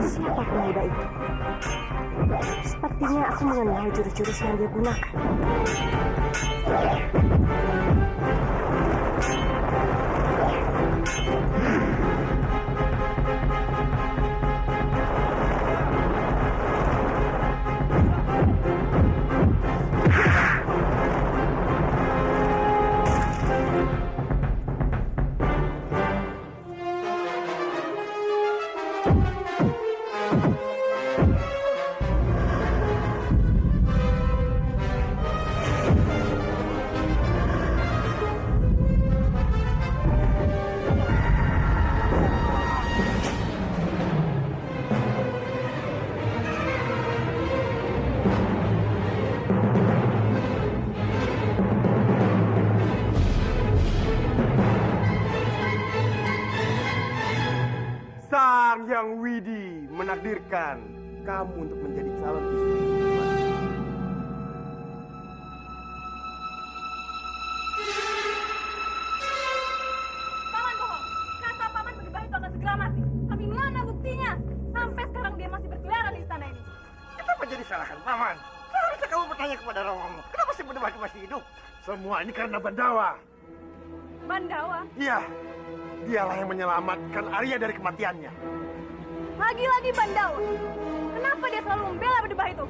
Siapa pemuda itu? Sepertinya aku mengenal jurus-jurus yang dia gunakan. Sang Hyang Widi menakdirkan kamu untuk menjadi calon istri. Paman bohong. Kata paman Bedebah itu akan segera mati. Tapi mana buktinya? Sampai sekarang dia masih berkeliaran di istana ini. Kenapa jadi salahkan paman? Seharusnya kamu bertanya kepada Romo. Kenapa si Bedebah itu masih hidup? Semua ini karena Bandawa. Bandawa? Iya, dialah yang menyelamatkan Arya dari kematiannya. Lagi-lagi Bandawa. Kenapa dia selalu membela Bedebah itu?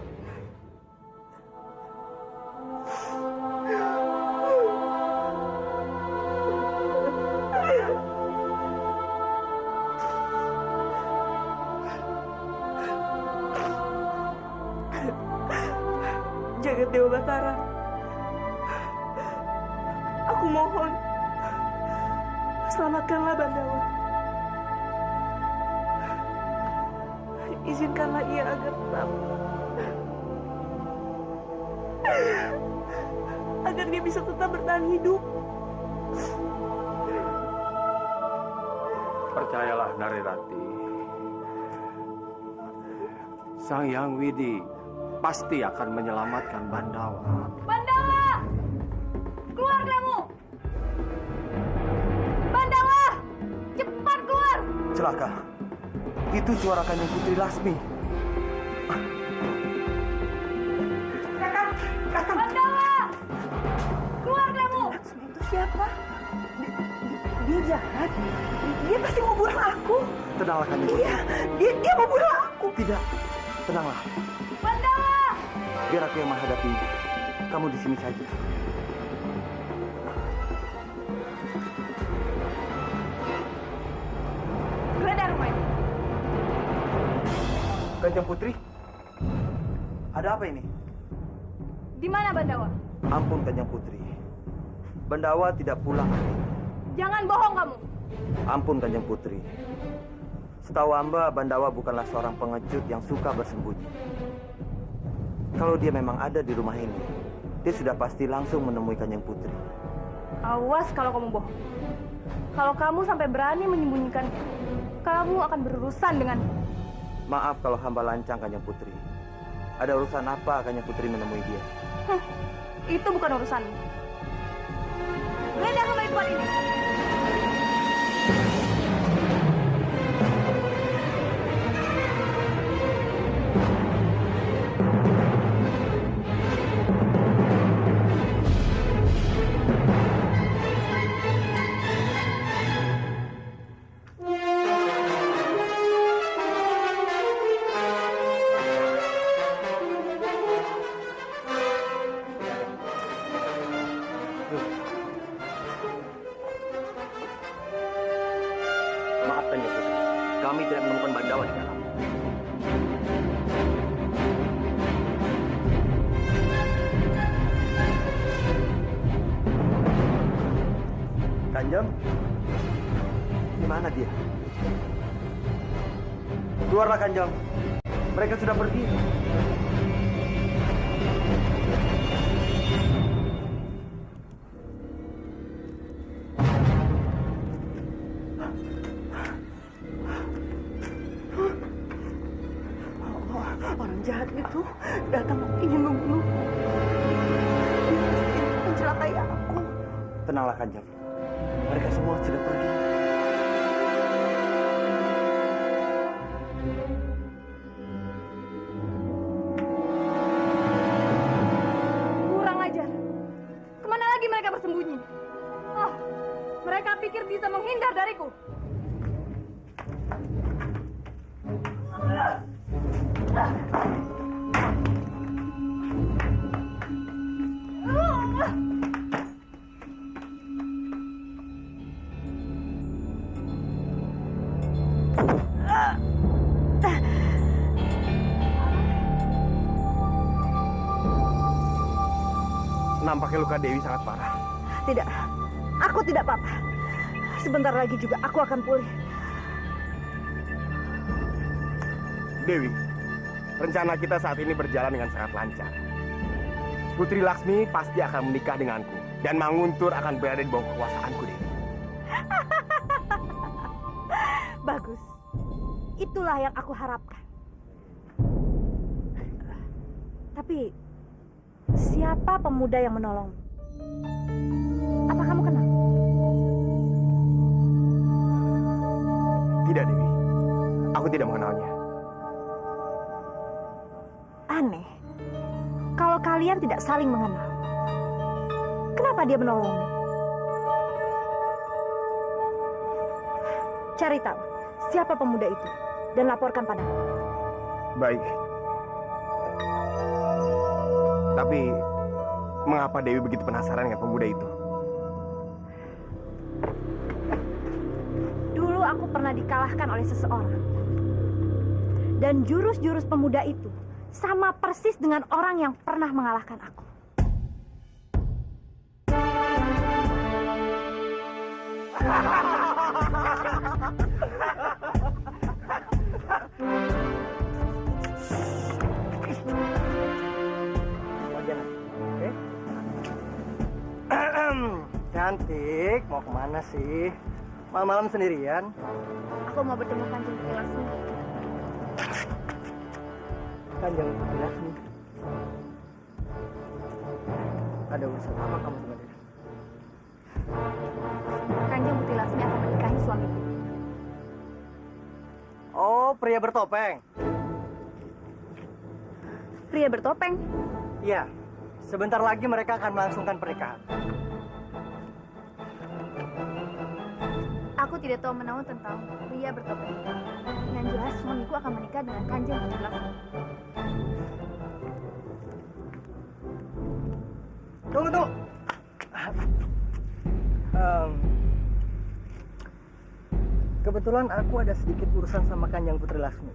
Jagat Dewa Batara, aku mohon, selamatkanlah Bandawa. Izinkanlah ia agar dia bisa tetap bertahan hidup. Percayalah, Narirati. Sang Hyang Widi pasti akan menyelamatkan Bandawa. Bandawa! Keluar kamu! Bandawa! Cepat keluar! Celaka. Itu suara Kanjeng Putri Lasmi. Kakang. Bandawa! Keluar kamu! Lasmi itu siapa? Dia jahat. Dia pasti mau bunuh aku. Tenanglah Kanjeng Putri. Iya, dia mau bunuh aku. Tidak, tenanglah. Bandawa! Biar aku yang menghadapi. Kamu di sini saja. Geledah rumah ini. Kanjeng Putri, ada apa ini? Di mana Bandawa? Ampun Kanjeng Putri. Bandawa tidak pulang. Jangan bohong kamu. Ampun Kanjeng Putri. Setahu hamba, Bandawa bukanlah seorang pengecut yang suka bersembunyi. Kalau dia memang ada di rumah ini, dia sudah pasti langsung menemui Kanjeng Putri. Awas kalau kamu bohong. Kalau kamu sampai berani menyembunyikan, kamu akan berurusan dengan. Maaf kalau hamba lancang Kanjeng Putri. Ada urusan apa Kanjeng Putri menemui dia? Itu bukan urusanmu. Geledah rumah itu ini. Maaf Kanjeng Putri, kami tidak menemukan Bandawa di dalam. Kanjeng, di mana dia? Keluarlah Kanjeng, mereka sudah pergi. Orang jahat itu datang ingin membunuhku. Dia pasti mencelakakan Tenanglah Kanjeng. Mereka semua sudah pergi. Kurang ajar. Kemana lagi mereka bersembunyi? Oh, mereka pikir bisa menghindar dariku. Nampaknya luka Dewi sangat parah. Tidak, aku tidak apa-apa. Sebentar lagi juga aku akan pulih. Dewi, rencana kita saat ini berjalan dengan sangat lancar. Putri Laksmi pasti akan menikah denganku. Dan Manguntur akan berada di bawah kekuasaanku, Dewi. Bagus. Itulah yang aku harapkan. Tapi, siapa pemuda yang menolong? Apa kamu kenal? Tidak, Dewi. Aku tidak mengenalnya. Aneh. Kalau kalian tidak saling mengenal, kenapa dia menolongmu? Cari tahu siapa pemuda itu dan laporkan padaku. Baik. Tapi, mengapa Dewi begitu penasaran dengan pemuda itu? Dulu aku pernah dikalahkan oleh seseorang. Dan jurus-jurus pemuda itu sama persis dengan orang yang pernah mengalahkan aku. Oke. Cantik, mau kemana sih? Malam-malam sendirian? Aku mau bertemu Kanjeng Putri Laksmi. Kanjeng Putri Laksmi. Ada urusan apa kamu sama dia? Kanjeng Putri Laksmi akan menikahi suamiku. Oh, pria bertopeng. Pria bertopeng. Iya, sebentar lagi mereka akan melangsungkan pernikahan. Aku tidak tahu menahu tentang pria bertopeng. Yang jelas suamiku akan menikah dengan Kanjeng Putri Laksmi. Tunggu. Kebetulan aku ada sedikit urusan sama Kanjeng Putri Laksmi.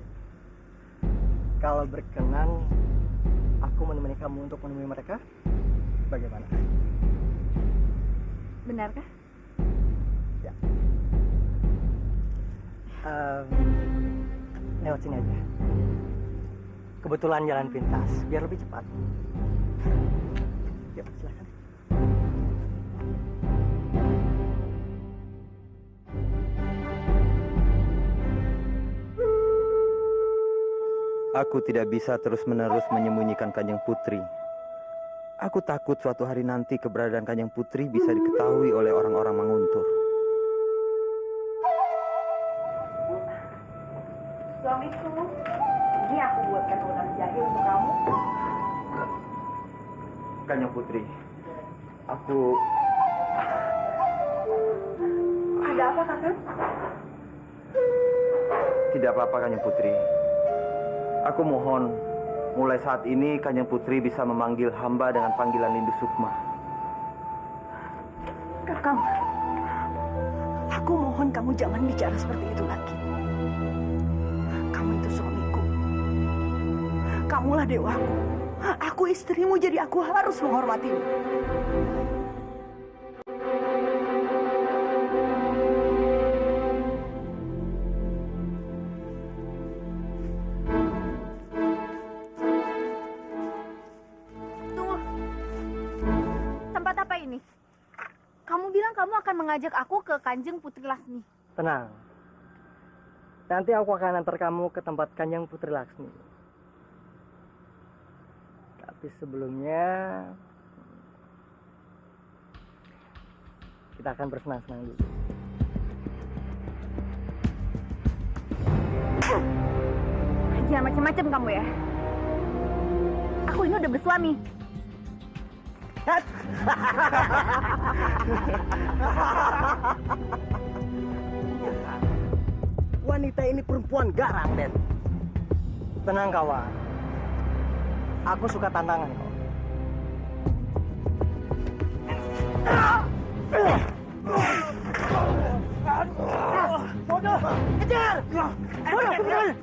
Kalau berkenan, aku menemani kamu untuk menemui mereka. Bagaimana? Benarkah? Ya. Lewat sini aja. Kebetulan jalan pintas, biar lebih cepat. Yuk, silakan. Aku tidak bisa terus-menerus menyembunyikan Kanjeng Putri. Aku takut suatu hari nanti keberadaan Kanjeng Putri bisa diketahui oleh orang-orang Manguntur. Suamiku, ini aku buatkan udang jahe untuk kamu. Kanjeng Putri, aku... Ada apa, Kakak? Tidak apa-apa, Kanjeng Putri. Aku mohon, mulai saat ini Kanjeng Putri bisa memanggil hamba dengan panggilan Lindu Sukma. Kakang, aku mohon kamu jangan bicara seperti itu lagi. Kamu itu suamiku. Kamulah dewaku. Aku istrimu, jadi aku harus menghormatimu. Kamu akan mengajak aku ke Kanjeng Putri Laksmi. Tenang. Nanti aku akan antar kamu ke tempat Kanjeng Putri Laksmi. Tapi sebelumnya... kita akan bersenang-senang dulu. Jangan macam-macam kamu ya. Aku ini udah bersuami. Wanita ini perempuan garang, Den. Tenang, kawan. Aku suka tantangan kok. Bodoh, kejar! Bodoh, kejar!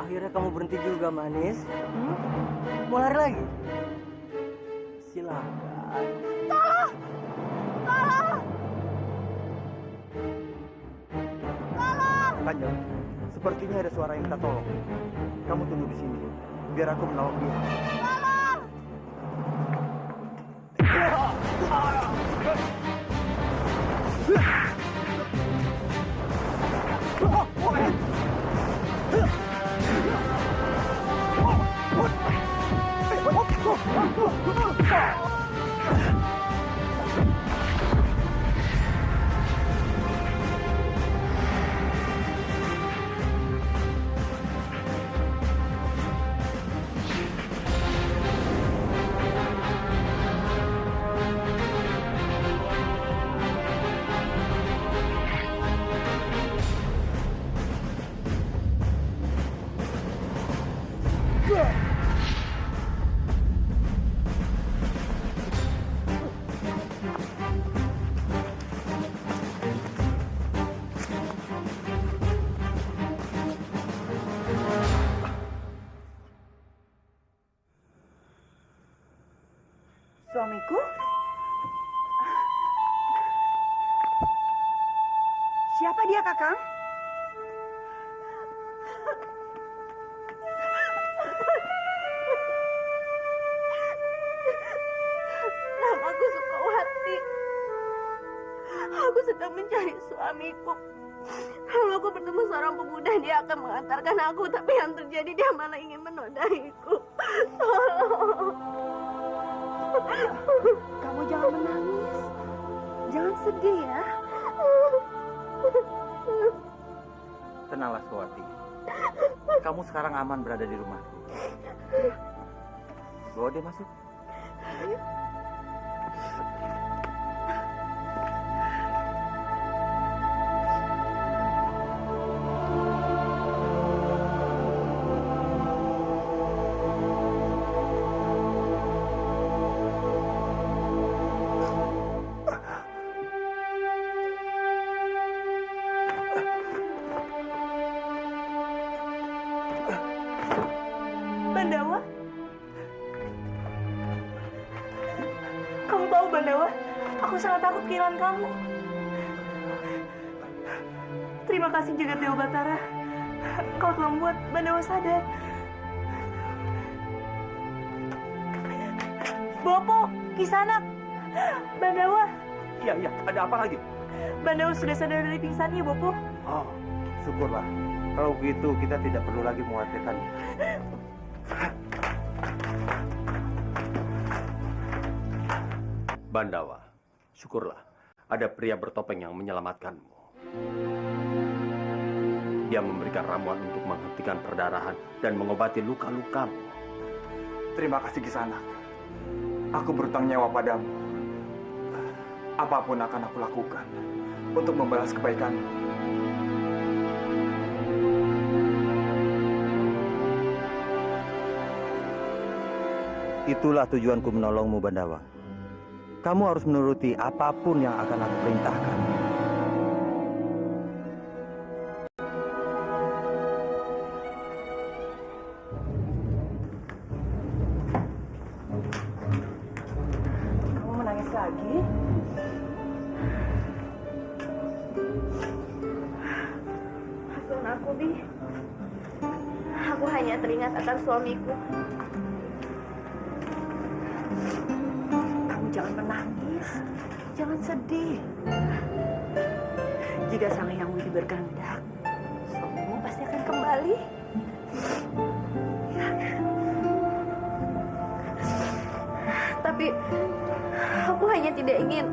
Akhirnya kamu berhenti juga, manis. Mau lari lagi? Silakan. Tolong! Kanjeng, sepertinya ada suara yang minta tolong. Kamu tunggu di sini, biar aku menolong dia. Suamiku? Siapa dia, Kakang? Namaku Sukawati. Aku sedang mencari suamiku. Lalu aku bertemu seorang pemuda, dia akan mengantarkan aku, tapi yang terjadi dia malah ingin menodaiku. Tolong. Kamu jangan menangis. Jangan sedih ya. Tenanglah, Sukawati. Kamu sekarang aman berada di rumah. Bawa dia masuk. Bandawa? Kamu tahu, Bandawa? Aku sangat takut kehilangan kamu. Terima kasih Jagat Dewa Batara. Kau telah membuat Bandawa sadar. Bopo, Kisanak, Bandawa. Iya, ada apa lagi? Bandawa sudah sadar dari pingsannya, Bopo. Oh, syukurlah. Kalau begitu, kita tidak perlu lagi mengkhawatirkan. Bandawa, syukurlah ada pria bertopeng yang menyelamatkanmu. Dia memberikan ramuan untuk menghentikan perdarahan dan mengobati luka-lukamu. Terima kasih, Kisanak. Aku berutang nyawa padamu. Apapun akan aku lakukan untuk membalas kebaikanmu. Itulah tujuanku menolongmu, Bandawa. Kamu harus menuruti apapun yang akan aku perintahkan. Kamu menangis lagi? Maafkan aku, Bi. Aku hanya teringat akan suamiku. Kamu jangan menangis, jangan sedih. Jika Sang Hyang Widi berkehendak, suamimu pasti akan kembali. Ya. Tapi aku hanya tidak ingin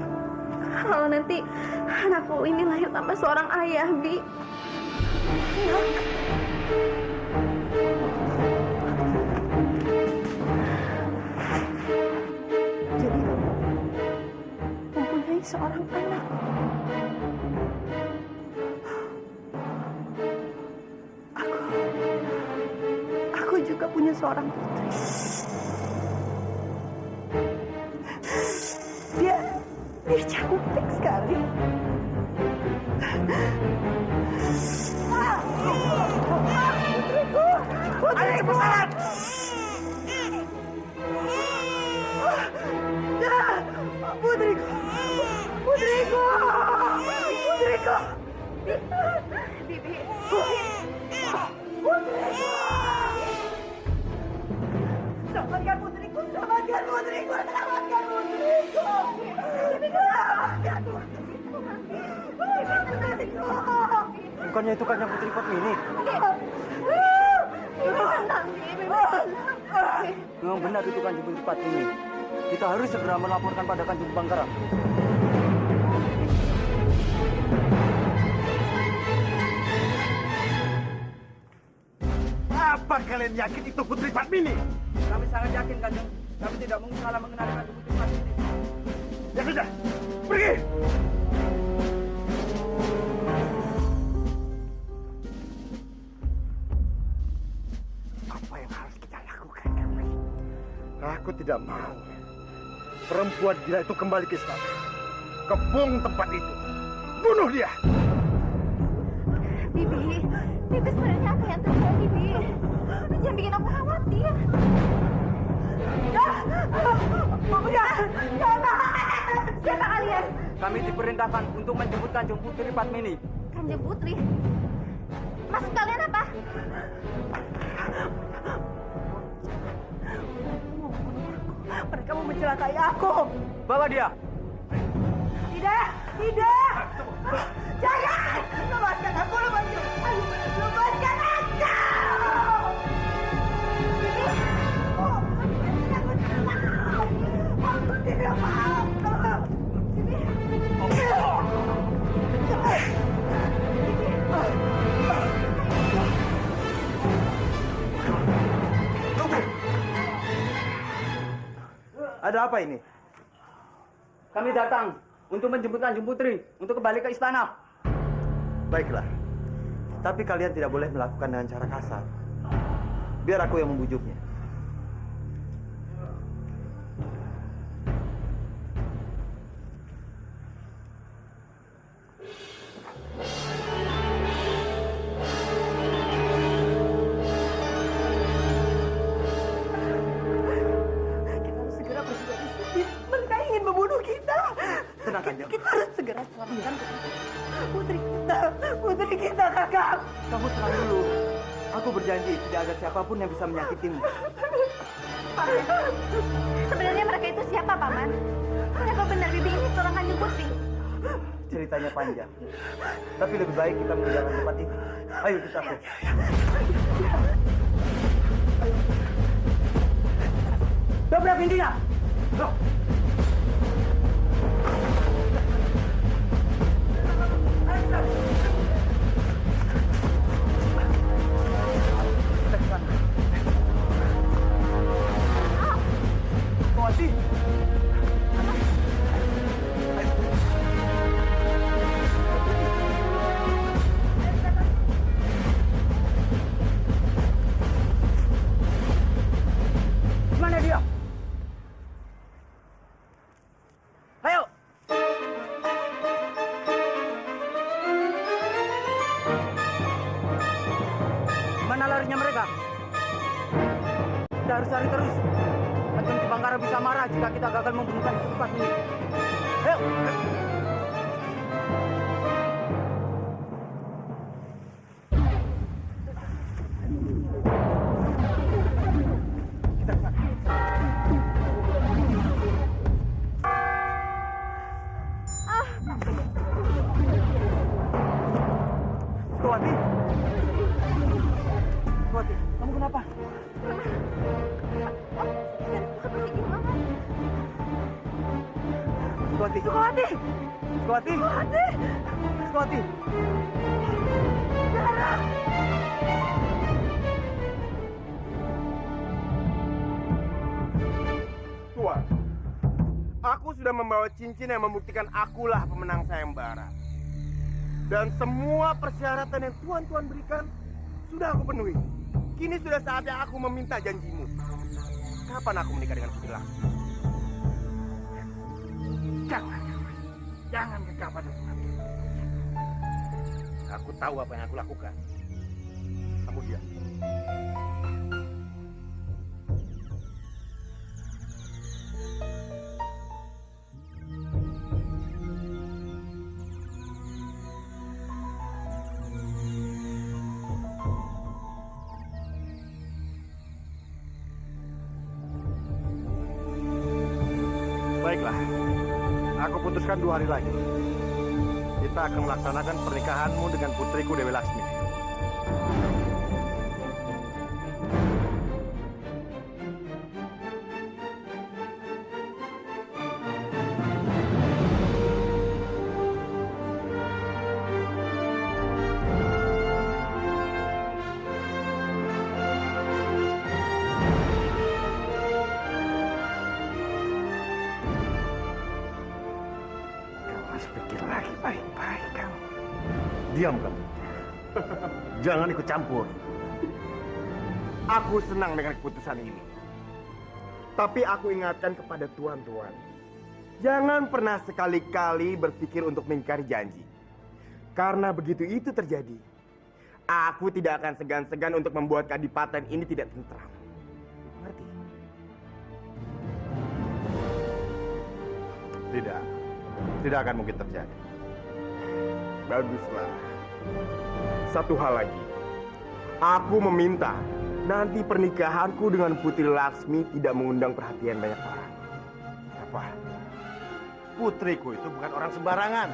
kalau nanti anakku ini lahir tanpa seorang ayah, Bi. Ya. Jadi kamu mempunyai seorang anak. Aku juga punya seorang putri. Dia cantik sekali. Putriku, putriku. Putriku, putriku, putriku. Bibi. Putriku. Selamatkan putriku, selamatkan putriku, selamatkan putriku. Selamatkan putriku. Putriku. Bukannya itu kan yang Putri Padmini? Memang benar itu Kanjeng Putri Padmini. Kita harus segera melaporkan pada Kanjeng Bangkara. Apa kalian yakin itu Putri Padmini? Kami sangat yakin, Kanjeng. Kami tidak mungkin salah mengenali Kanjeng Putri Padmini. Ya sudah, pergi! Apa yang harus kita lakukan, Kamri? Aku tidak mau perempuan gila itu kembali ke istana. Kepung tempat itu. Bunuh dia! Bibi, Bibi sebenarnya apa yang terjadi, Bibi? Bibi jangan bikin aku khawatir. Siapa kalian? Kami diperintahkan untuk menjemput Kanjeng Putri Padmini. Kanjeng Putri. Maksud kalian apa? Mereka mau mencelakai aku. Bawa dia. Tidak, tidak. Jangan. Lepaskan aku, lepaskan. Lepaskan aku. Aku tidak mau. Ada apa ini? Kami datang untuk menjemput Kanjeng Putri untuk kembali ke istana. Baiklah. Tapi kalian tidak boleh melakukan dengan cara kasar. Biar aku yang membujuknya. Kita harus segera bersikap disiplin. Mereka ingin membunuh kita. Tenang, Kanjeng. Kita harus segera selamatkan putri kita. Putri kita, kakak. Kamu tenang dulu. Aku berjanji tidak ada siapapun yang bisa menyakitimu. Paman, sebenarnya mereka itu siapa, Paman? Apa benar Bibi ini seorang Kanjeng Putri? Ceritanya panjang. Tapi lebih baik kita meninggalkan tempat ini. Ayo kita ke. Dobrak pintunya. Loh. Mati. Mana dia? lari terus. Kanjeng Dipangkara bisa marah jika kita gagal membunuhkan tempat ini. Ayo. Sukawati. Sukawati, kamu kenapa? Sukawati. Sukawati! Sukawati. Sukawati! Sukawati. Lara! Tuan, aku sudah membawa cincin yang membuktikan akulah pemenang sayembara. Dan semua persyaratan yang tuan-tuan berikan sudah aku penuhi. Kini sudah saatnya aku meminta janjimu. Kapan aku menikah dengan Putri Laksmi? Jangan gegabah dengan aku. Aku tahu apa yang aku lakukan. Kamu diam. Baiklah, aku putuskan 2 hari lagi. Kita akan melaksanakan pernikahanmu dengan putriku Dewi Laksmi. Pikir lagi baik-baik kamu. Diam kamu. Jangan ikut campur. Aku senang dengan keputusan ini. Tapi aku ingatkan kepada tuan-tuan. Jangan pernah sekali-kali berpikir untuk mengingkari janji. Karena begitu itu terjadi, aku tidak akan segan-segan untuk membuat kadipaten ini tidak tentram. Mengerti? Tidak. Tidak akan mungkin terjadi. Baguslah. Satu hal lagi. Aku meminta nanti pernikahanku dengan Putri Laksmi tidak mengundang perhatian banyak orang. Apa? Putriku itu bukan orang sembarangan.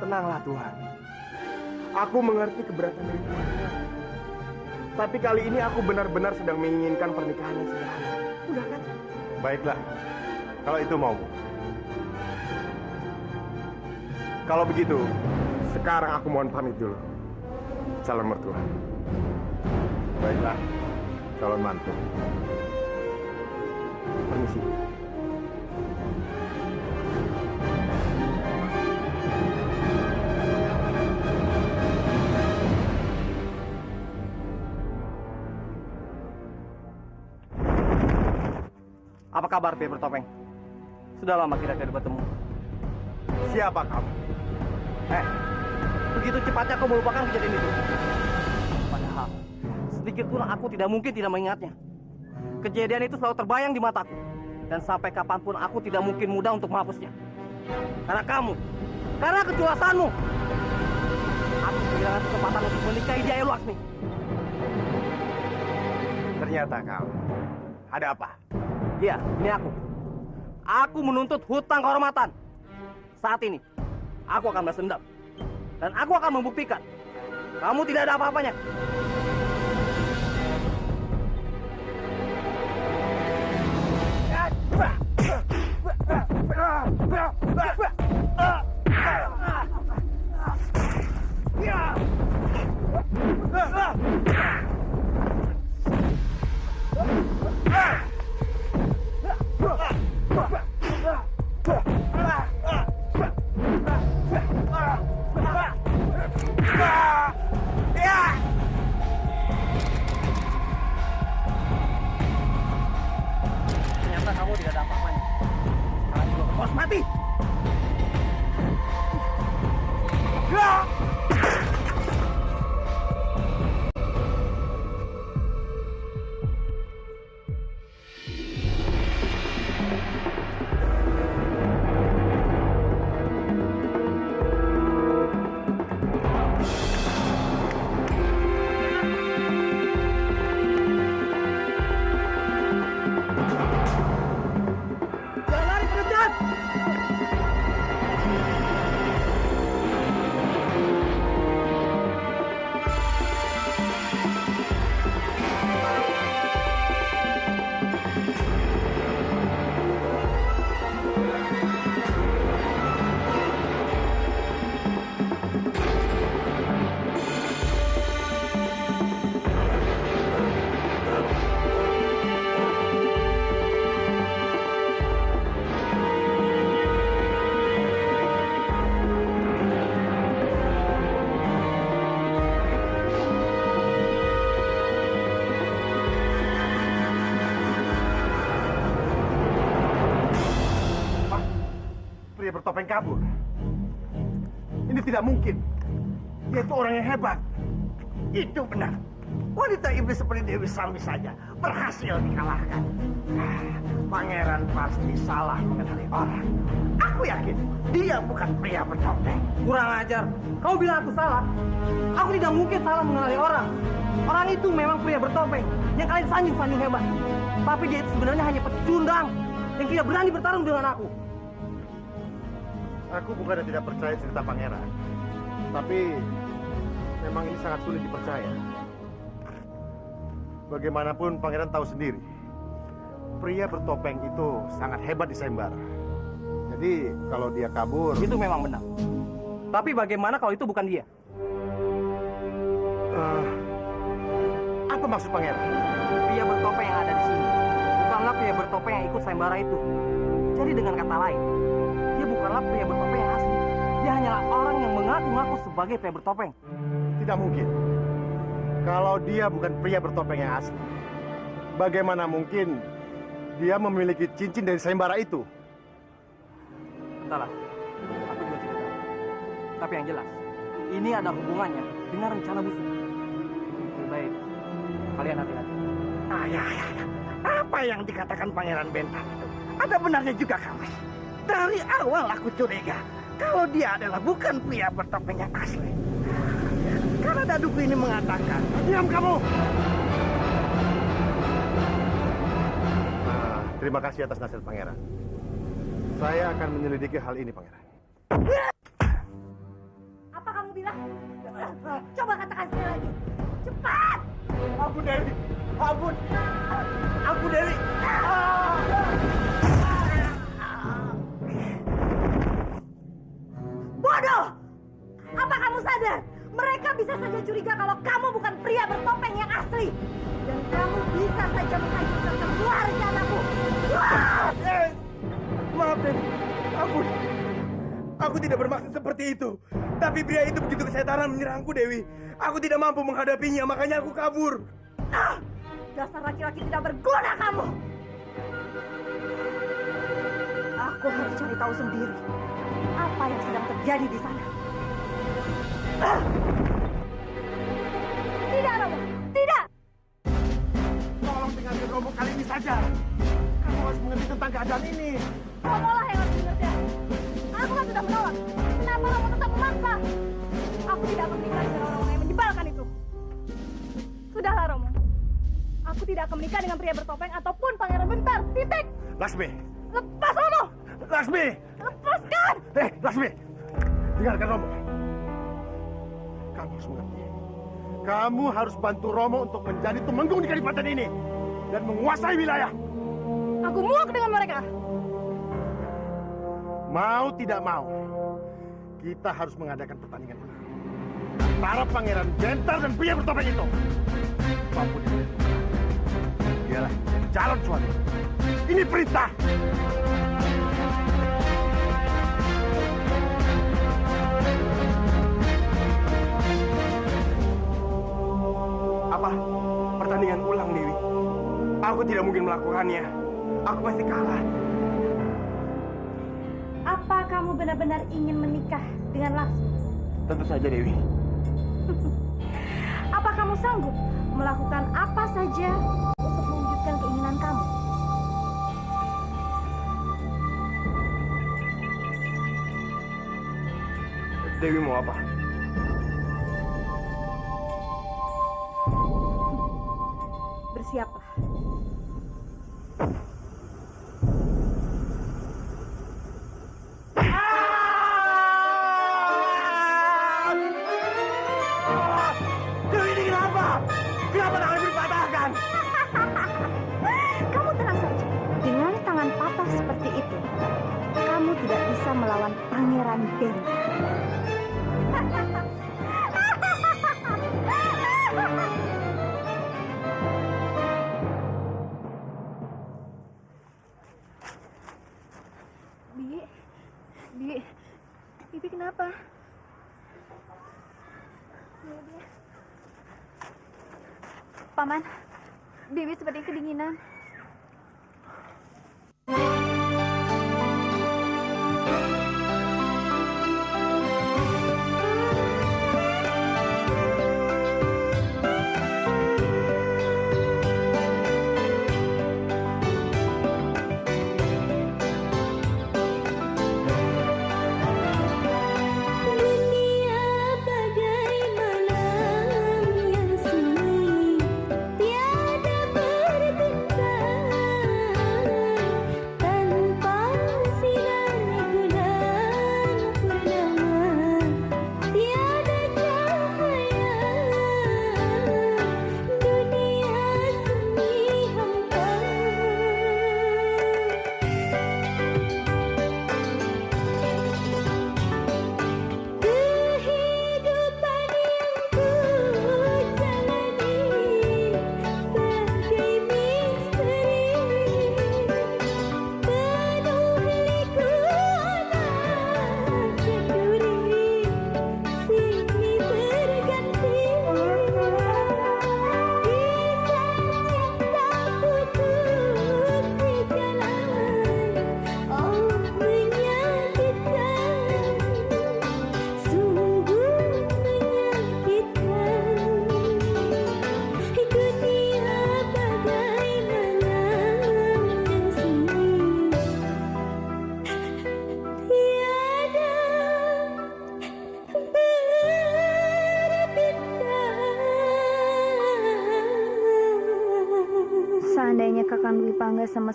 Tenanglah Tuhan. Aku mengerti keberatan dari Tuhan. Tapi kali ini aku benar-benar sedang menginginkan pernikahan yang sederhana. Udah kan? Baiklah. Kalau itu maumu. Kalau begitu, sekarang aku mohon pamit dulu. Calon mertua. Baiklah, calon mantu. Permisi. Apa kabar, Pia Bertopeng? Sudah lama kira-kira bertemu. Siapa kamu? Begitu cepatnya kau melupakan kejadian itu. Padahal, sedikit pun aku tidak mungkin tidak mengingatnya. Kejadian itu selalu terbayang di mataku. Dan sampai kapanpun aku tidak mungkin mudah untuk menghapusnya. Karena kamu, karena keculasanmu. Aku kehilangan kesempatan untuk menikahi Dewi Laksmi. Ternyata kau. Ada apa? Iya, ini aku. Aku menuntut hutang kehormatan. Saat ini, aku akan balas dendam. Dan aku akan membuktikan kamu tidak ada apa-apanya. Ternyata kamu tidak ada apa-apanya. Sekarang juga kau harus mati. pria bertopeng kabur. Ini tidak mungkin. Dia itu orang yang hebat. Itu benar. Wanita iblis seperti Dewi Sambi saja berhasil dikalahkan. Pangeran pasti salah mengenali orang. Aku yakin dia bukan pria bertopeng. Kurang ajar. Kau bilang aku salah. Aku tidak mungkin salah mengenali orang. Orang itu memang pria bertopeng yang kalian sanjung-sanjung hebat. Tapi dia itu sebenarnya hanya pecundang yang tidak berani bertarung dengan aku. Aku bukan tidak percaya cerita pangeran. Tapi memang ini sangat sulit dipercaya. Bagaimanapun pangeran tahu sendiri, pria bertopeng itu sangat hebat di sayembara. Jadi kalau dia kabur, Itu memang benar. Tapi bagaimana kalau itu bukan dia? apa maksud pangeran? Pria bertopeng yang ada di sini bukanlah pria bertopeng yang ikut sayembara itu. Jadi dengan kata lain, dia bukanlah pria bertopeng yang asli. Dia hanyalah orang yang mengaku-ngaku sebagai pria bertopeng. Tidak mungkin. Kalau dia bukan pria bertopeng yang asli, bagaimana mungkin dia memiliki cincin dari sayembara itu? Entahlah, aku juga tidak tahu. Tapi yang jelas, ini ada hubungannya dengan rencana busuk. Lebih baik, kalian hati-hati. Ya. Apa yang dikatakan Pangeran Bentar itu ada benarnya juga, Kamas. Dari awal aku curiga kalau dia adalah bukan pria bertopeng yang asli. Karena daduku ini mengatakan, Diam kamu! Terima kasih atas nasihat pangeran. Saya akan menyelidiki hal ini, pangeran. Apa kamu bilang? Coba katakan sekali lagi. Cepat! Ampun, Dewi! Ampun! Ampun, Dewi! Bodoh! Apa kamu sadar? Mereka bisa saja curiga kalau kamu bukan pria bertopeng yang asli. Dan kamu bisa saja menghancurkan semua rencanaku. Maaf, Dewi. Ampun. Aku tidak bermaksud seperti itu. Tapi pria itu begitu kesetanan menyerangku, Dewi. Aku tidak mampu menghadapinya, makanya aku kabur. Dasar laki-laki tidak berguna kamu. Aku harus cari tahu sendiri apa yang sedang terjadi di sana. Tidak, Romo. Tidak. Tolong tinggalkan Romo kali ini saja. Kamu harus mengerti tentang keadaan ini. Romo lah yang harus mengerti. Aku kan sudah menolak. Kenapa Romo tetap memaksa? Aku tidak akan menikah dengan orang-orang yang menjebalkan itu. Sudahlah, Romo. Aku tidak akan menikah dengan pria bertopeng ataupun pangeran Bentar. Titik. Lasmi! Lepas, Romo. Lasmi! Lepaskan. Lasmi! Dengarkan Romo. Kamu harus mengerti. Kamu harus bantu Romo untuk menjadi tumenggung di kadipaten ini. Dan menguasai wilayah. Aku muak dengan mereka. Mau tidak mau, kita harus mengadakan pertandingan antara Pangeran Bentar dan pria bertopeng itu. Apapun itu, dialah calon suami. Ini perintah. Apa? Pertandingan ulang, Dewi. Aku tidak mungkin melakukannya. Aku pasti kalah. Apa kamu benar-benar ingin menikah dengan Laksmi? Tentu saja, Dewi. Apa kamu sanggup melakukan apa saja untuk mewujudkan keinginan kamu? Dewi mau apa? Bersiaplah. Dewi, ini kenapa? Kenapa tangan dipatahkan? Kamu tenang saja. Dengan tangan patah seperti itu, kamu tidak bisa melawan Pangeran Ben. Bibi kenapa? Paman, Bibi seperti kedinginan.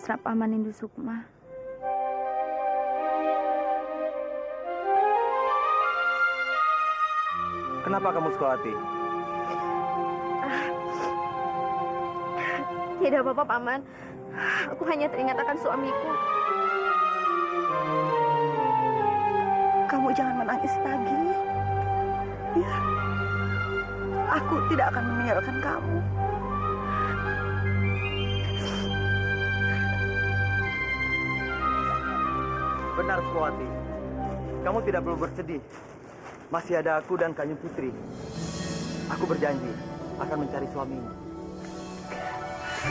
mesra Paman Indu Sukma. Kenapa kamu Sukawati? Tidak apa-apa, Paman. Aku hanya teringat akan suamiku. Kamu jangan menangis lagi. Ya, aku tidak akan meninggalkan kamu. Benar Sukawati. Kamu tidak perlu bersedih. Masih ada aku dan Kanjeng Putri. Aku berjanji akan mencari suamimu.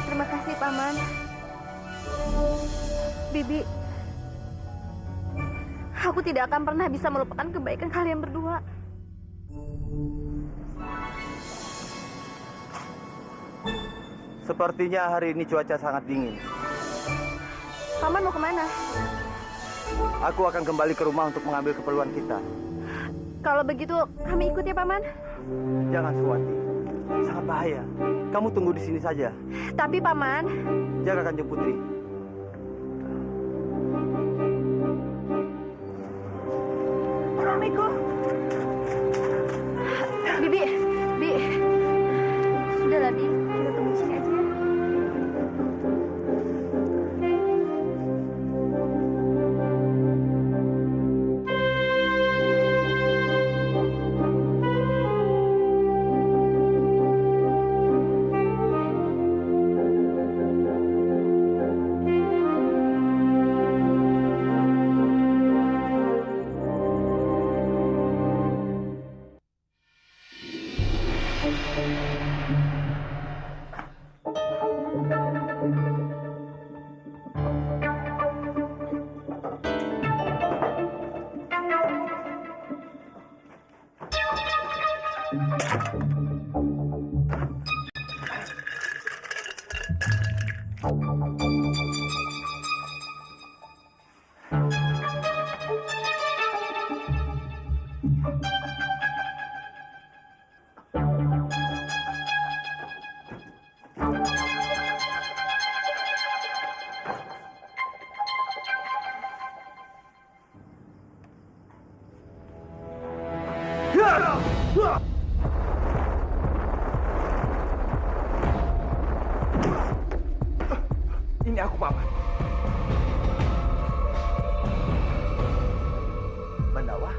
Terima kasih, Paman. Bibi, aku tidak akan pernah bisa melupakan kebaikan kalian berdua. Sepertinya hari ini cuaca sangat dingin. Paman mau kemana? Aku akan kembali ke rumah untuk mengambil keperluan kita. Kalau begitu, kami ikut ya, Paman. Jangan, Sukawati. Sangat bahaya. Kamu tunggu di sini saja. Tapi, Paman... Jaga Kanjeng Putri. Suamiku. Bibi, sudahlah, Bi. Kita tunggu di sini aja ya. Ini aku, Paman. Bandawa?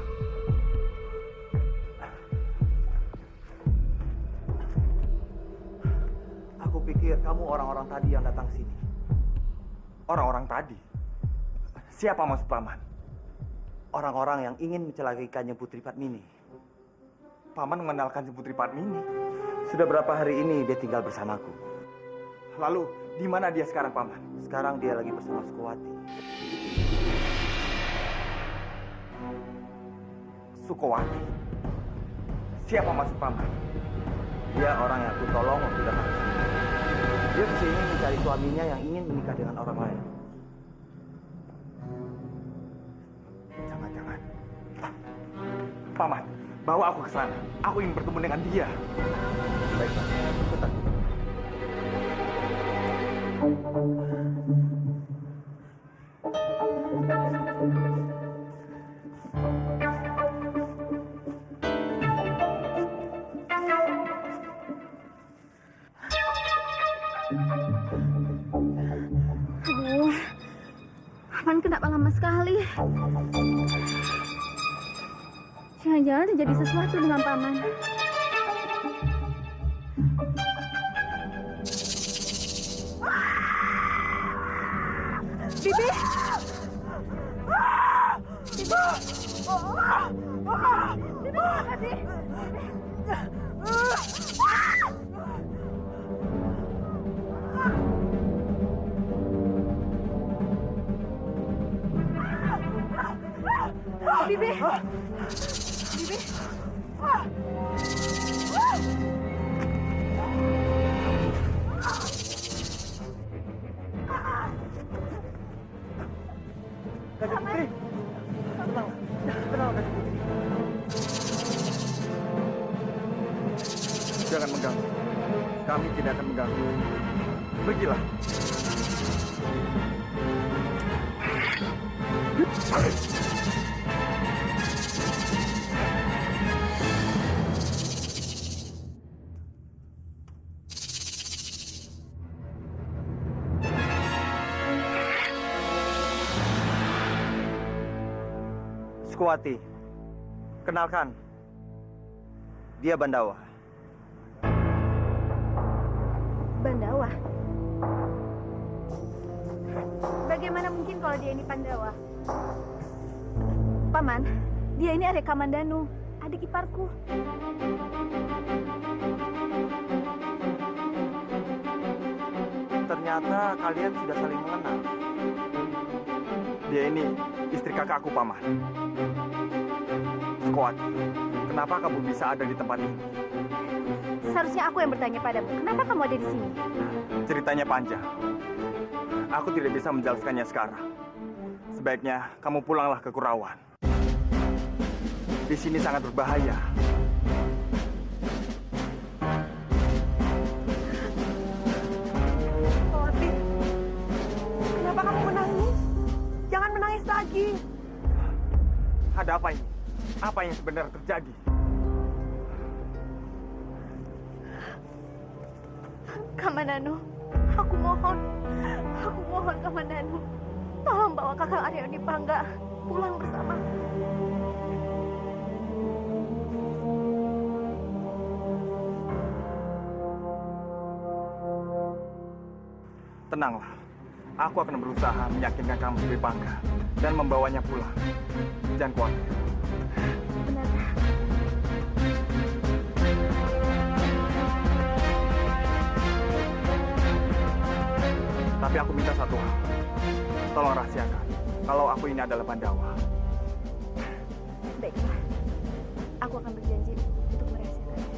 Aku pikir kamu orang-orang tadi yang datang sini. Orang-orang tadi? Siapa maksud Paman? Orang-orang yang ingin mencelakai Kanjeng Putri Padmini. Paman mengenal Kanjeng Putri Padmini. Sudah berapa hari ini dia tinggal bersamaku. Lalu, di mana dia sekarang, Paman? Sekarang dia lagi bersama Sukawati. Sukawati? Siapa maksud Paman? Dia orang yang aku tolong waktu datang ke sini. Dia kesini mencari suaminya yang ingin menikah dengan orang lain. Jangan-jangan. Paman, bawa aku ke sana. Aku ingin bertemu dengan dia. Baiklah, cepat. Aduh, Paman kenapa lama sekali? Jangan-jangan terjadi sesuatu dengan Paman. Bibi! Bibi! Bibi kenapa sih? Bibi! Bibi! Kanjeng Putri, tenang, tenang Kanjeng Putri. Jangan mengganggu. Kami tidak akan mengganggu. Pergilah. Sukuwati, kenalkan, dia Bandawa. Bandawa? Bagaimana mungkin kalau dia ini Pandawa? Paman, dia ini Arya Kamandanu, adik iparku. Ternyata kalian sudah saling mengenal. Dia ini istri kakakku, Paman. Sukuwati, kenapa kamu bisa ada di tempat ini? Seharusnya aku yang bertanya padamu, kenapa kamu ada di sini? Ceritanya panjang. Aku tidak bisa menjelaskannya sekarang. Sebaiknya kamu pulanglah ke Kurawan. Di sini sangat berbahaya. Sukuwati, kenapa kamu menangis? Jangan menangis lagi. Ada apa ini? Apa yang sebenarnya terjadi? Kamandanu, aku mohon Kamandanu, tolong bawa kakak Arya Dipangga pulang bersama. Tenanglah, aku akan berusaha meyakinkan kamu Dipangga dan membawanya pulang. Jangan khawatir. Benar. Tapi aku minta satu hal. Tolong rahasiakan kalau aku ini adalah Bandawa. Baiklah, aku akan berjanji untuk merahasiakannya.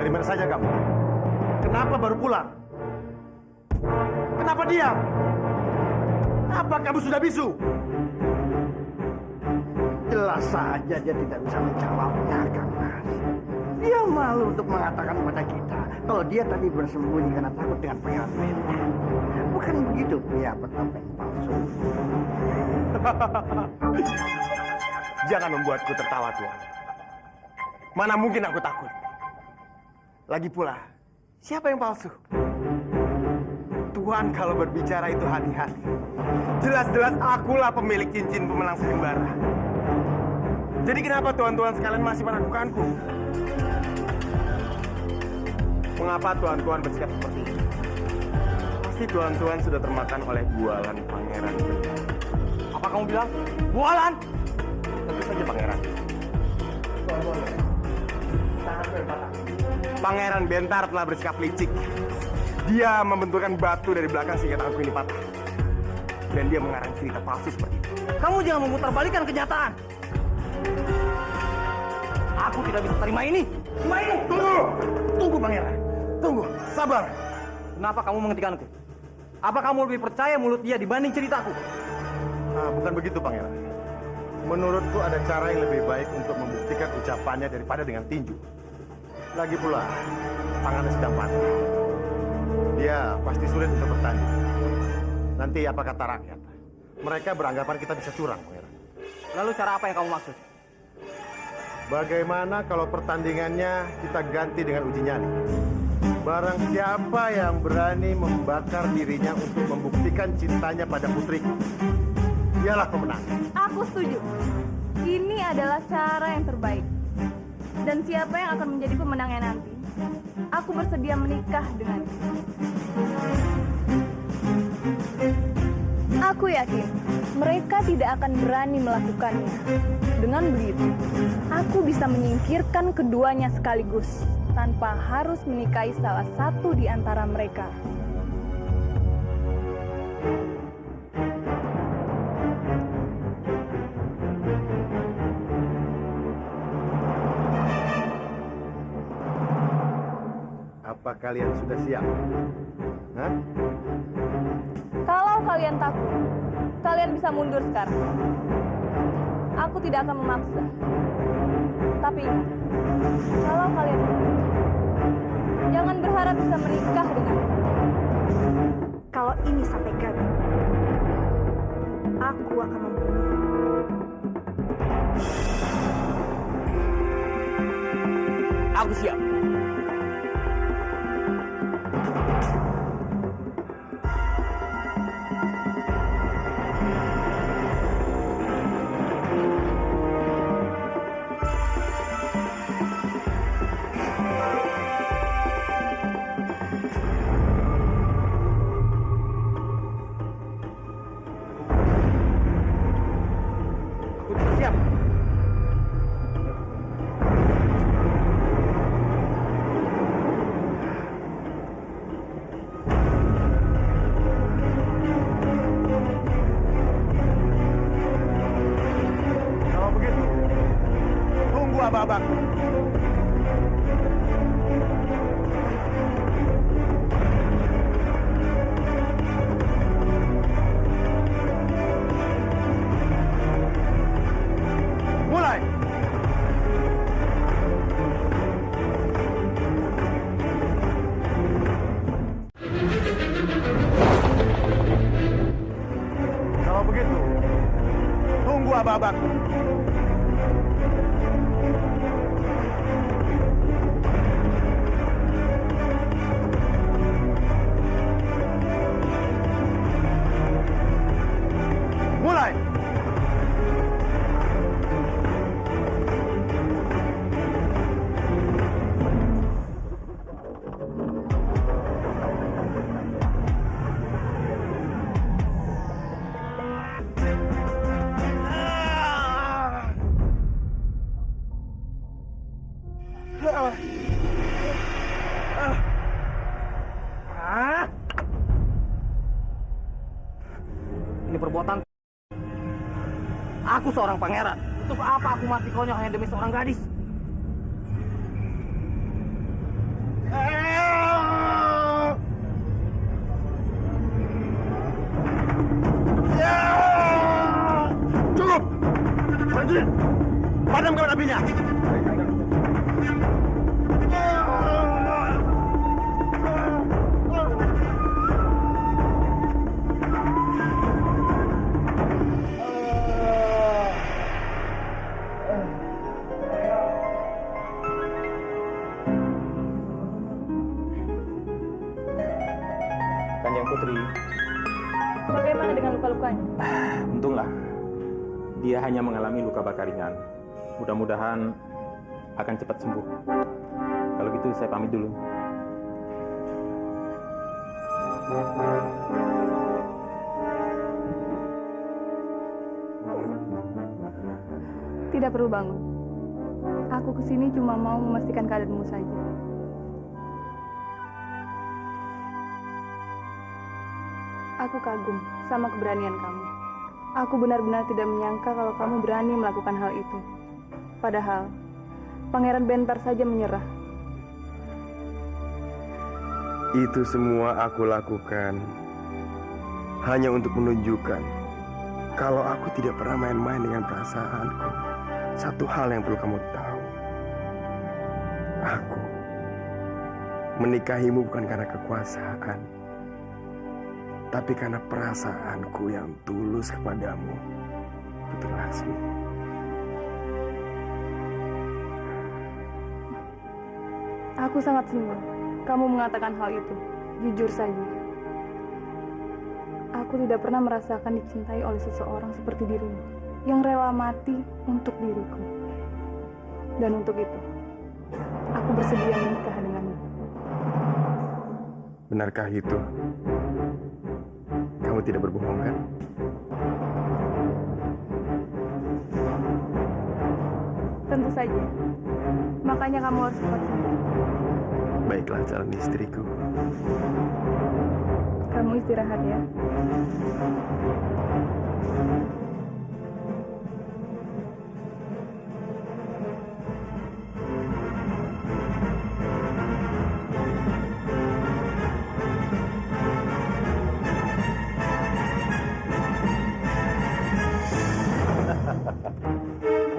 Dari mana saja kamu? Kenapa baru pulang? Kenapa diam? Apa kamu sudah bisu? Jelas saja dia tidak bisa menjawabnya, Kang Mas. Dia malu untuk mengatakan pada kita kalau dia tadi bersembunyi karena takut dengan Pangeran Benta. Bukan begitu pria bertopeng palsu. Jangan membuatku tertawa, Tuan. Mana mungkin aku takut? Lagi pula, siapa yang palsu? Tuan kalau berbicara itu hati-hati. Jelas-jelas akulah pemilik cincin pemenang sayembara. Jadi kenapa tuan-tuan sekalian masih meragukanku? Mengapa tuan-tuan bersikap seperti ini? Pasti tuan-tuan sudah termakan oleh bualan Pangeran Benta. Apa kamu bilang? Bualan? Tentu saja Pangeran. Sangat Pangeran Bentar telah bersikap licik. Dia membenturkan batu dari belakang sehingga tanganku ini patah. Dan dia mengarang cerita palsu seperti itu. Kamu jangan memutarbalikkan kenyataan. Aku tidak bisa terima ini. Terima ini. Tunggu! Tunggu, Pangeran. Tunggu, sabar. Kenapa kamu menghentikanku? Apa kamu lebih percaya mulut dia dibanding ceritaku? Nah, bukan begitu, Pangeran. Menurutku ada cara yang lebih baik untuk membuktikan ucapannya daripada dengan tinju. Lagi pula, tangannya sedang patah. Dia pasti sulit untuk bertanding. Nanti apa kata rakyat? Mereka beranggapan kita bisa curang, Pangeran. Lalu cara apa yang kamu maksud? Bagaimana kalau pertandingannya kita ganti dengan uji nyali? Barang siapa yang berani membakar dirinya untuk membuktikan cintanya pada putriku, dialah pemenang. Aku setuju. Ini adalah cara yang terbaik. Dan siapa yang akan menjadi pemenangnya nanti? Aku bersedia menikah dengannya. Aku yakin mereka tidak akan berani melakukannya. Dengan begitu, aku bisa menyingkirkan keduanya sekaligus tanpa harus menikahi salah satu di antara mereka. Apa kalian sudah siap? Hah? Kalau kalian takut, kalian bisa mundur sekarang. Aku tidak akan memaksa. Tapi ingat, kalau kalian mundur, jangan berharap bisa menikah dengan. Kalau ini sampai gagal, aku akan membunuh. Aku siap. babak. Mulai. Kalau begitu, tunggu abang-abang. Mulai. Ini perbuatan. Aku seorang pangeran. Untuk apa aku mati konyol hanya demi seorang gadis? Cukup. Berhenti. Padamkan apinya. Kanjeng Putri, Bagaimana dengan luka-lukanya? untunglah dia hanya mengalami luka bakar ringan. Mudah-mudahan akan cepat sembuh. Kalau gitu saya pamit dulu. Tidak perlu bangun. Aku kesini cuma mau memastikan keadaanmu saja. Aku kagum sama keberanian kamu. Aku benar-benar tidak menyangka kalau kamu berani melakukan hal itu. Padahal, Pangeran Bentar saja menyerah. Itu semua aku lakukan hanya untuk menunjukkan kalau aku tidak pernah main-main dengan perasaanku. Satu hal yang perlu kamu tahu. Aku menikahimu bukan karena kekuasaan, tapi karena perasaanku yang tulus kepadamu, Putri Laksmi. Aku sangat senang kamu mengatakan hal itu. Jujur saja, aku tidak pernah merasakan dicintai oleh seseorang seperti dirimu, yang rela mati untuk diriku. Dan untuk itu, aku bersedia menikah denganmu. Benarkah itu? Kamu tidak berbohong, kan? Tentu saja. Makanya kamu harus cepat sembuh. Baiklah calon istriku. Kamu istirahat ya.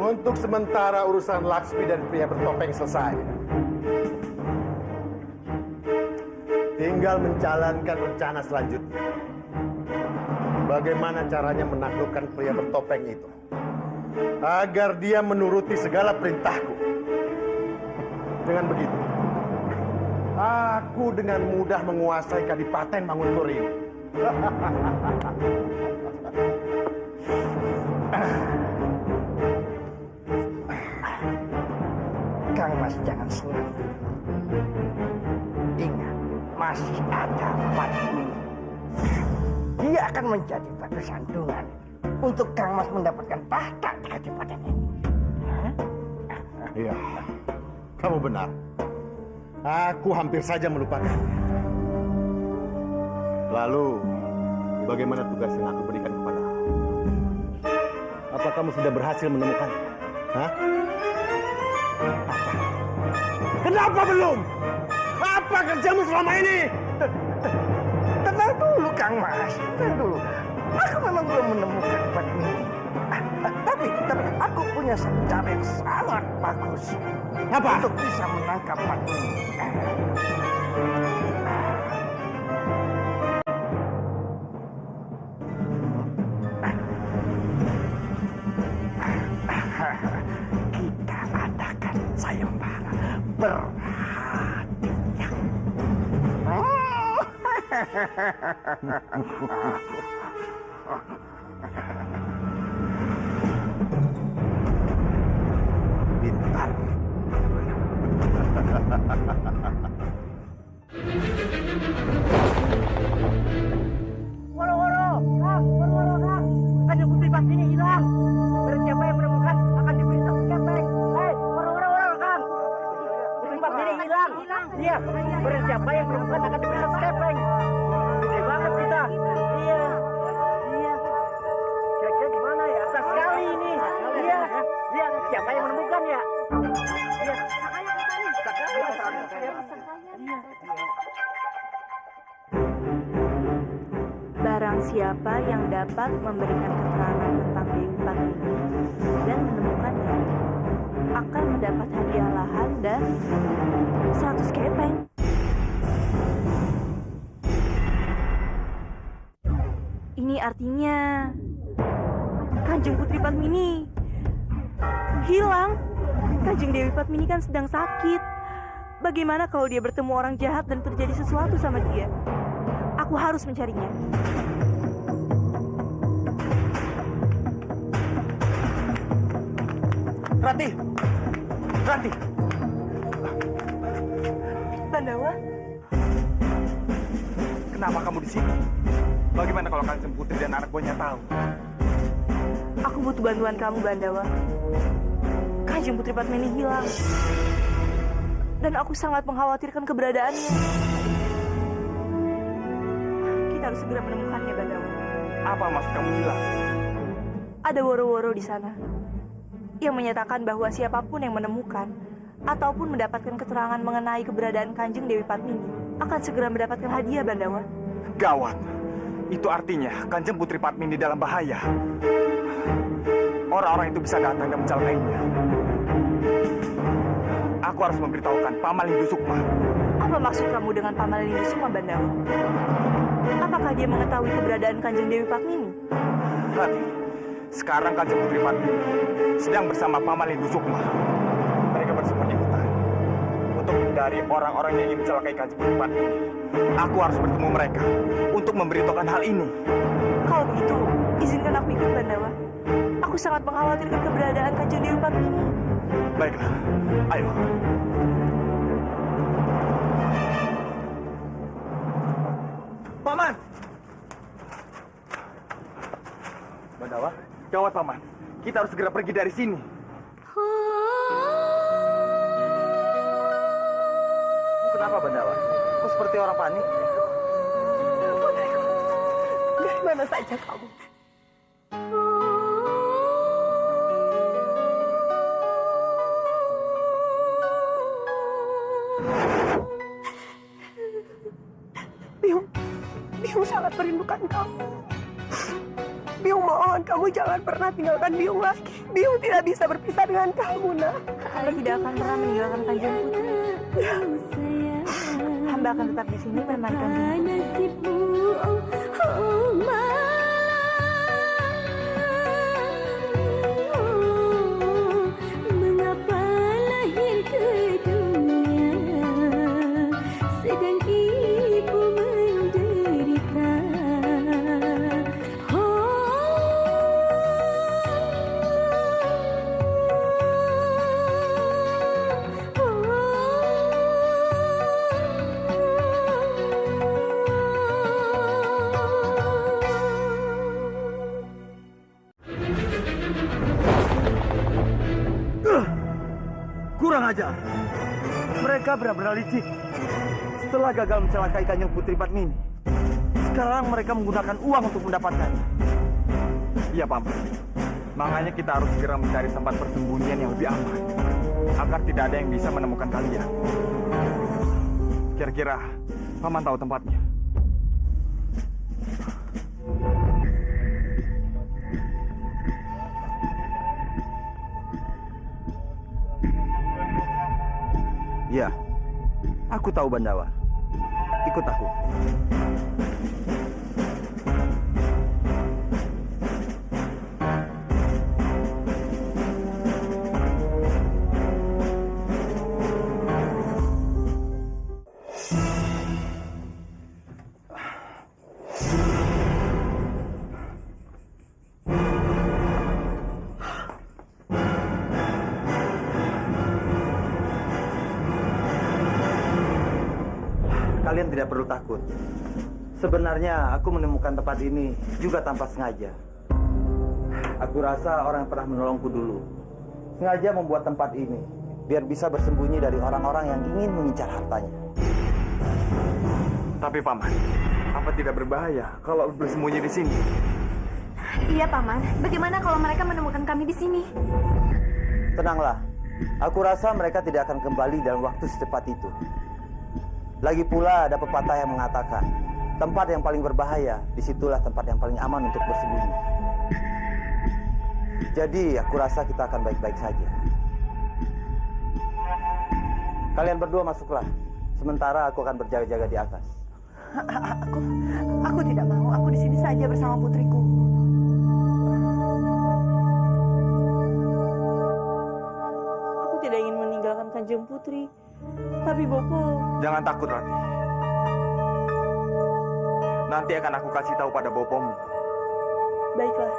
Untuk sementara urusan Laksmi dan pria bertopeng selesai. Tinggal menjalankan rencana selanjutnya. Bagaimana caranya menaklukkan pria bertopeng itu? Agar dia menuruti segala perintahku. Dengan begitu, aku dengan mudah menguasai Kadipaten Mangunkuр ini. Kang Mas jangan senang. Ingat, masih ada Padmi. Dia akan menjadi batu sandungan untuk Kang Mas mendapatkan tahta di Kadipaten ini. Iya, kamu benar. Aku hampir saja melupakannya. Lalu, bagaimana tugas yang aku berikan kepadamu? Apa kamu sudah berhasil menemukannya? Hah? Kenapa belum? Apa kerjamu selama ini? Tenang dulu, Kang Mas. Tenang dulu. Aku memang belum menemukan Padmi. Tapi aku punya satu cara yang sangat bagus. Apa? Untuk bisa menangkap Padmi. Kita adakan sayembara berhadiah. Pintar. Woro-woro, Kang, woro-woro, Kang. Kanjeng Putri pastinya hilang. Siapa yang menemukan akan diberi satu kepeng. Hei, woro-woro, Kang. Putri pastinya hilang. Iya, siapa yang menemukan akan diberi satu kepeng. Gede banget kita. Iya. Kira-kira di mana ya? Susah sekali ini. Iya. Siapa yang menemukan ya? Iya. Barang siapa yang dapat memberikan keterangan tentang Dewi Padmini dan menemukannya akan mendapat hadiah lahan dan 100 kepeng. Ini artinya Kanjeng Putri Padmini hilang. Kanjeng Dewi Padmini kan sedang sakit. Bagaimana kalau dia bertemu orang jahat dan terjadi sesuatu sama dia? Aku harus mencarinya. Rati! Rati! Pandawa, Kenapa kamu di sini? Bagaimana kalau Kanjeng Putri dan anak buahnya tahu? aku butuh bantuan kamu, Pandawa. Kanjeng Kanjeng Putri Padmini hilang. Dan aku sangat mengkhawatirkan keberadaannya. Kita harus segera menemukannya, Bandawa. Apa maksud kamu hilang? Ada woro-woro di sana yang menyatakan bahwa siapapun yang menemukan ataupun mendapatkan keterangan mengenai keberadaan Kanjeng Dewi Padmini akan segera mendapatkan hadiah, Bandawa. Gawat. Itu artinya Kanjeng Putri Padmini dalam bahaya. Orang-orang itu bisa datang dan mencelakainya. Aku harus memberitahukan Paman Lindu Sukma. Apa maksud kamu dengan Paman Lindu Sukma, Bandawa? Apakah dia mengetahui keberadaan Kanjeng Dewi Padmini? Rati, sekarang Kanjeng Putri Padmini sedang bersama Paman Lindu Sukma. Mereka bersembunyi hutan untuk menghindari orang-orang yang ingin mencelakai Kanjeng Putri Padmini. Aku harus bertemu mereka untuk memberitahukan hal ini. Kalau begitu, izinkan aku ikut, Bandawa. Aku sangat mengkhawatirkan keberadaan Kanjeng Dewi Padmini. Baiklah, ayo. Paman! Bandawa, gawat Paman. Kita harus segera pergi dari sini. Kenapa, Bandawa? Kok seperti orang panik? Putriku, dari mana saja kamu? Biung sangat merindukan kamu. Biung mohon kamu jangan pernah tinggalkan Biung lagi. Biung tidak bisa berpisah dengan kamu, nak. Hamba tidak akan pernah meninggalkan Kanjeng Putri. Hamba akan tetap di sini menemani Kanjeng Putri. Mengapa lahir ke dunia sedang ibu menderita? Kurang ajar. Mereka benar-benar licik. Setelah gagal mencelakai Kanjeng Putri Padmini, sekarang mereka menggunakan uang untuk mendapatkannya. Iya, Paman. Makanya kita harus segera mencari tempat persembunyian yang lebih aman, agar tidak ada yang bisa menemukan kalian. Kira-kira Paman tahu tempatnya? Ya, aku tahu, Bandawa. Ikut aku. Kalian tidak perlu takut. Sebenarnya aku menemukan tempat ini juga tanpa sengaja. Aku rasa orang yang pernah menolongku dulu sengaja membuat tempat ini biar bisa bersembunyi dari orang-orang yang ingin mengincar hartanya. Tapi Paman, apa tidak berbahaya kalau bersembunyi di sini? Iya, Paman. Bagaimana kalau mereka menemukan kami di sini? Tenanglah. Aku rasa mereka tidak akan kembali dalam waktu secepat itu. Lagi pula ada pepatah yang mengatakan, tempat yang paling berbahaya, disitulah tempat yang paling aman untuk bersembunyi. Jadi, aku rasa kita akan baik-baik saja. Kalian berdua masuklah. Sementara aku akan berjaga-jaga di atas. Aku tidak mau. Aku di sini saja bersama putriku. Aku tidak ingin meninggalkan Kanjeng Putri. Tapi Bopo... Jangan takut, Rati. Nanti akan aku kasih tahu pada Bopomu. Baiklah.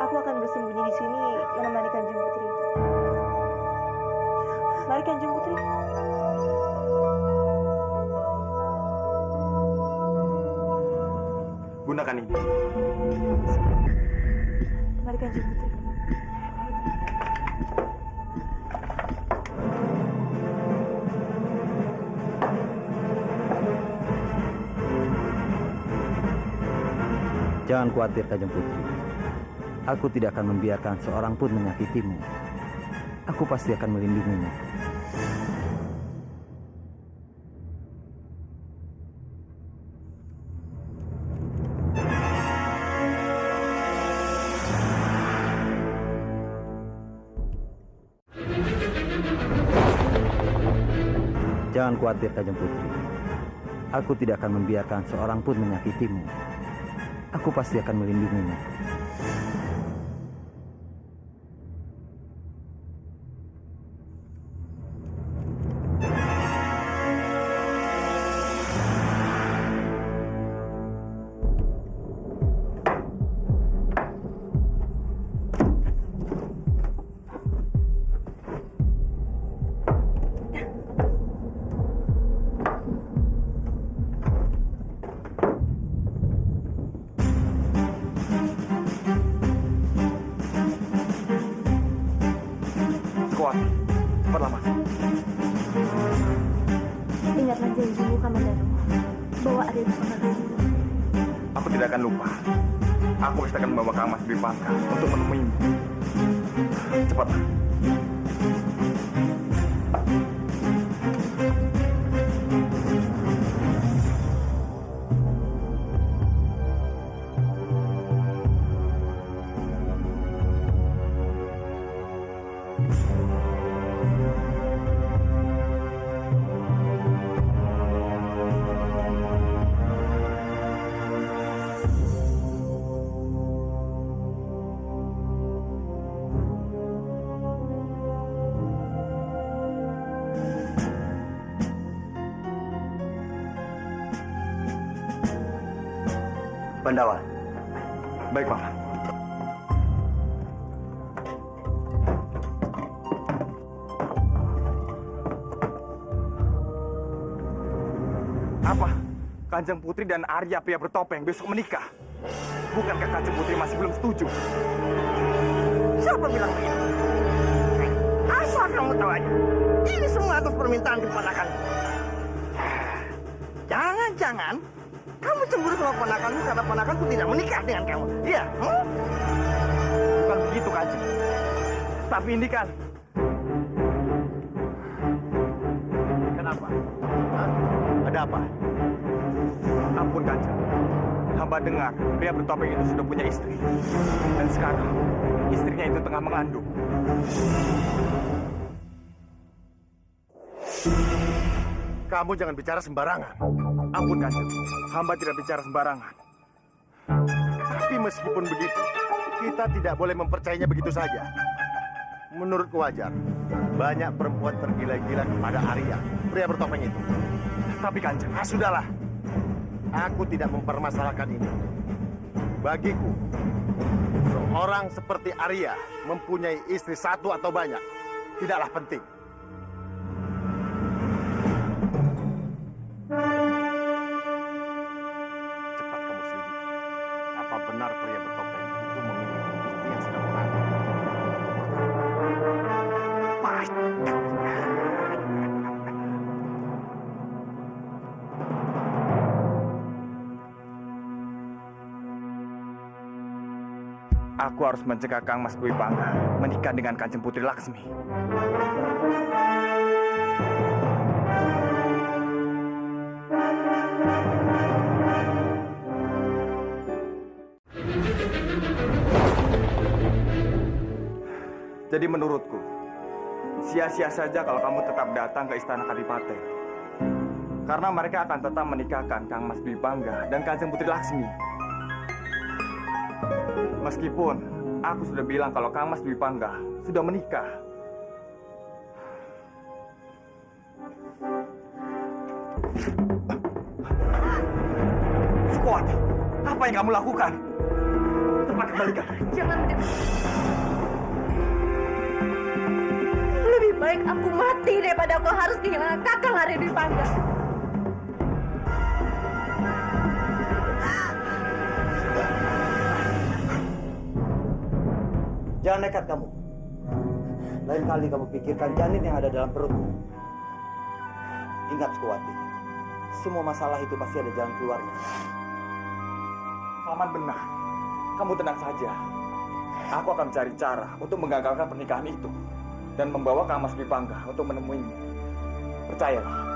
Aku akan bersembunyi di sini menemani Kanjeng Putri. Mari Kanjeng Putri. Gunakan ini. Mari Kanjeng Putri. Jangan khawatir, Kanjeng Putri. Aku tidak akan membiarkan seorang pun menyakitimu. Aku pasti akan melindungimu. Jangan khawatir, Kanjeng Putri. Aku tidak akan membiarkan seorang pun menyakitimu. Aku pasti akan melindungimu. Ingatlah janjimu, Kamandano, bahwa Arya Dwipangga ke sini. Aku tidak akan lupa. Aku pasti akan membawa Kang Mas Dwipangga untuk menemuimu. Cepatlah. Bandawa. Baik, Paman. Apa? Kanjeng Putri dan Arya pria bertopeng besok menikah? Bukankah Kanjeng Putri masih belum setuju? Siapa bilang begitu? Asal kamu tahu aja. Ini semua atas permintaan keponakan. Jangan-jangan kamu cemburu sama ponakanmu karena ponakanku tidak menikah dengan kamu. Iya? Bukan begitu, Kanjeng. Tapi ini kan... Kenapa? Hah? Ada apa? Ampun, Kanjeng. Hamba dengar pria bertopeng itu sudah punya istri. Dan sekarang istrinya itu tengah mengandung. Kamu jangan bicara sembarangan. Ampun, Kanjeng. Hamba tidak bicara sembarangan. Tapi meskipun begitu, kita tidak boleh mempercayainya begitu saja. Menurutku wajar. Banyak perempuan tergila-gila kepada Arya, pria bertopeng itu. Tapi, Kanjeng... Sudahlah. Aku tidak mempermasalahkan ini. Bagiku, seorang seperti Arya mempunyai istri satu atau banyak tidaklah penting. Cepat kamu selidiki. Apa benar pria bertopeng itu memiliki istri yang sedang mengandung? Aku harus mencegah Kang Mas Dwipangga menikah dengan Kanjeng Putri Laksmi. Jadi menurutku, sia-sia saja kalau kamu tetap datang ke Istana Kadipaten. Karena mereka akan tetap menikahkan Kang Mas Dwipangga dan Kanjeng Putri Laksmi. Meskipun aku sudah bilang kalau Kang Mas Dwipangga sudah menikah. Sukuwati, apa yang kamu lakukan? Cepat kembalikan. Jangan mendekat. Lebih baik aku mati daripada aku harus kehilangan Kakang Arya Dwipangga. Jangan nekat kamu. Lain kali kamu pikirkan janin yang ada dalam perutmu. Ingat, Sukuwati, semua masalah itu pasti ada jalan keluarnya. Paman benar. Kamu tenang saja. Aku akan mencari cara untuk menggagalkan pernikahan itu dan membawa Kang Mas Dipangga untuk menemuinya. Percayalah.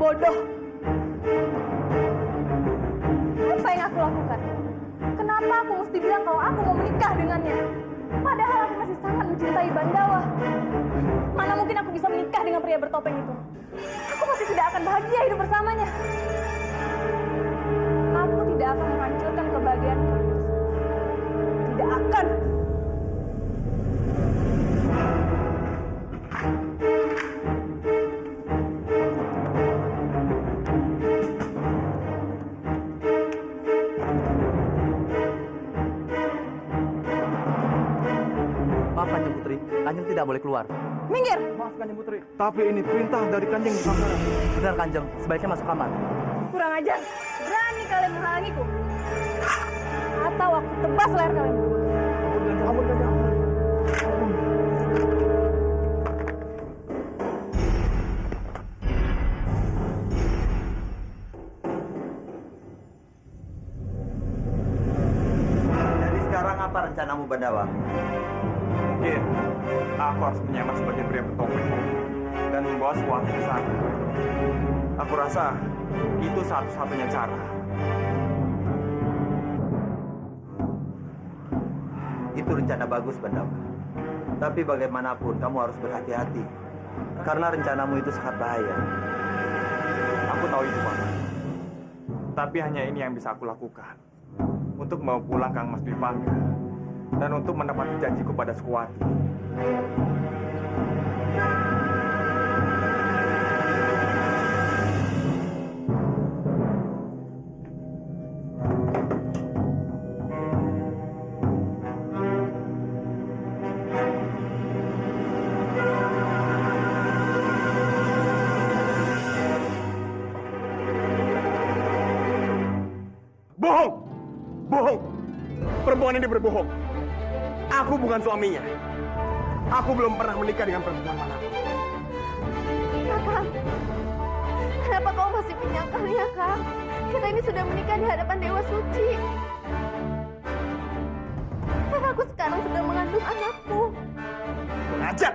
Bodoh. Apa yang aku lakukan? Kenapa aku mesti bilang kalau aku mau menikah dengannya? Padahal aku masih sangat mencintai Bandawa. Mana mungkin aku bisa menikah dengan pria bertopeng itu? Aku pasti tidak akan bahagia hidup bersamanya. Aku tidak akan menghancurkan kebahagiaanku. Tidak akan. Maaf Kanjeng Putri, Kanjeng tidak boleh keluar. Minggir! Maaf Kanjeng Putri, tapi ini perintah dari Kanjeng Dipangga. Benar Kanjeng, sebaiknya masuk kamar. Kurang ajar. Berani kalian menghalangiku? Atau aku tebas leher kalian berdua. Ampun Kanjeng, ampun. Jadi sekarang apa rencanamu, Bandawa? Mungkin aku harus menyamar sebagai pria bertopeng dan membawa Sekuati ke sana. Aku rasa itu satu-satunya cara. Itu rencana bagus, Bandawa. Tapi bagaimanapun kamu harus berhati-hati. Karena rencanamu itu sangat bahaya. Aku tahu itu, Paman. Tapi hanya ini yang bisa aku lakukan. Untuk membawa pulang Kang Mas Dipangga. Dan untuk menepati janjiku pada Sekuati. Bohong! Bohong! Perempuan ini berbohong. Aku bukan suaminya. Aku belum pernah menikah dengan perempuan manapun. Kakang, kenapa kau masih menyangkalnya, Kang? Kita ini sudah menikah di hadapan Dewa Suci. Dan aku sekarang sudah mengandung anakku. Mengajar!